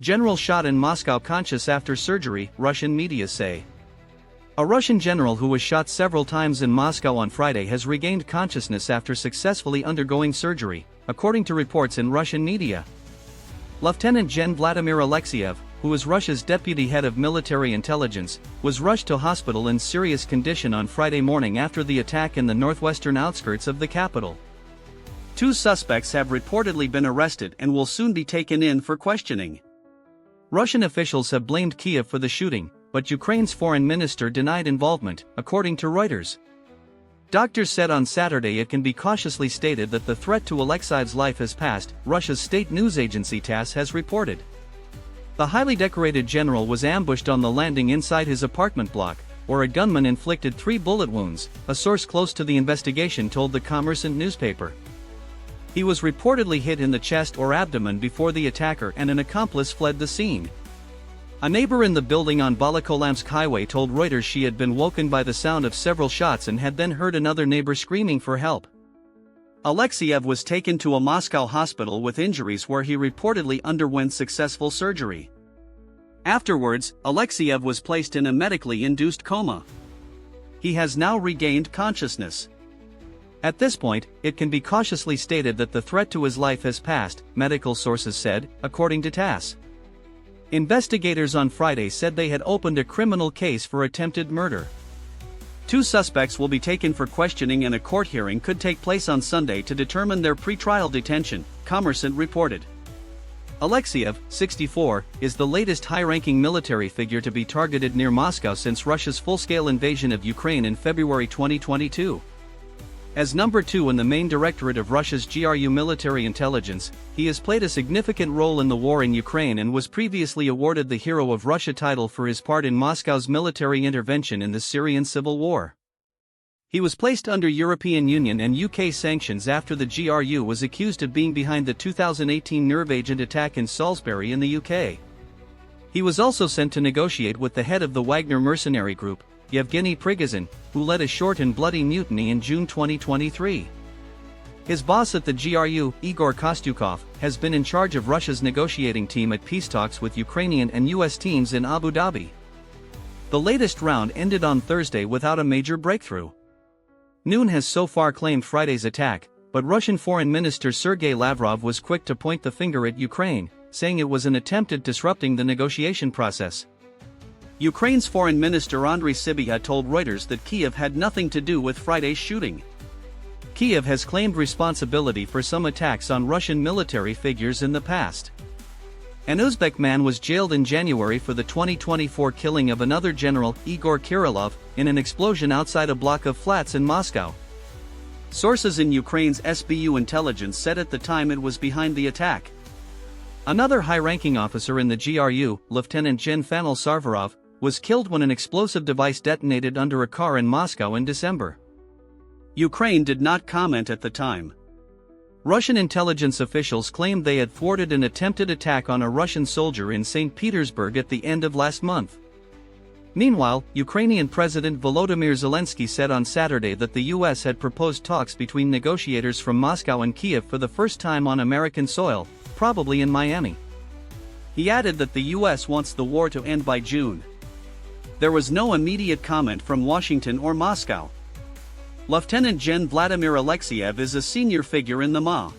General shot in Moscow conscious after surgery, Russian media say. A Russian general who was shot several times in Moscow on Friday has regained consciousness after successfully undergoing surgery, according to reports in Russian media. Lieutenant Gen Vladimir Alexeyev, who is Russia's deputy head of military intelligence, was rushed to hospital in serious condition on Friday morning after the attack in the northwestern outskirts of the capital. 2 suspects have reportedly been arrested and will soon be taken in for questioning. Russian officials have blamed Kiev for the shooting, but Ukraine's foreign minister denied involvement, according to Reuters. Doctors said on Saturday it can be cautiously stated that the threat to Alexeyev's life has passed, Russia's state news agency TASS has reported. The highly decorated general was ambushed on the landing inside his apartment block, where a gunman inflicted 3 bullet wounds, a source close to the investigation told the Kommersant newspaper. He was reportedly hit in the chest or abdomen before the attacker and an accomplice fled the scene. A neighbor in the building on Volokholamsk Highway told Reuters she had been woken by the sound of several shots and had then heard another neighbor screaming for help. Alexeyev was taken to a Moscow hospital with injuries where he reportedly underwent successful surgery. Afterwards, Alexeyev was placed in a medically induced coma. He has now regained consciousness. At this point, it can be cautiously stated that the threat to his life has passed, medical sources said, according to TASS. Investigators on Friday said they had opened a criminal case for attempted murder. 2 suspects will be taken for questioning and a court hearing could take place on Sunday to determine their pretrial detention, Kommersant reported. Alexeyev, 64, is the latest high-ranking military figure to be targeted near Moscow since Russia's full-scale invasion of Ukraine in February 2022. As number 2 in the main directorate of Russia's GRU military intelligence, he has played a significant role in the war in Ukraine and was previously awarded the Hero of Russia title for his part in Moscow's military intervention in the Syrian civil war. He was placed under European Union and UK sanctions after the GRU was accused of being behind the 2018 nerve agent attack in Salisbury in the UK. He was also sent to negotiate with the head of the Wagner mercenary group, Yevgeny Prigozhin, who led a short and bloody mutiny in June 2023. His boss at the GRU, Igor Kostyukov, has been in charge of Russia's negotiating team at peace talks with Ukrainian and US teams in Abu Dhabi. The latest round ended on Thursday without a major breakthrough. Noon has so far claimed Friday's attack, but Russian Foreign Minister Sergei Lavrov was quick to point the finger at Ukraine, saying it was an attempt at disrupting the negotiation process. Ukraine's Foreign Minister Andriy Sybiha told Reuters that Kiev had nothing to do with Friday's shooting. Kiev has claimed responsibility for some attacks on Russian military figures in the past. An Uzbek man was jailed in January for the 2024 killing of another general, Igor Kirillov, in an explosion outside a block of flats in Moscow. Sources in Ukraine's SBU intelligence said at the time it was behind the attack. Another high-ranking officer in the GRU, Lieutenant Gen Fanil Sarvarov, was killed when an explosive device detonated under a car in Moscow in December. Ukraine did not comment at the time. Russian intelligence officials claimed they had thwarted an attempted attack on a Russian soldier in St. Petersburg at the end of last month. Meanwhile, Ukrainian President Volodymyr Zelensky said on Saturday that the US had proposed talks between negotiators from Moscow and Kiev for the first time on American soil, probably in Miami. He added that the US wants the war to end by June. There was no immediate comment from Washington or Moscow. Lieutenant Gen Vladimir Alexeyev is a senior figure in the MA.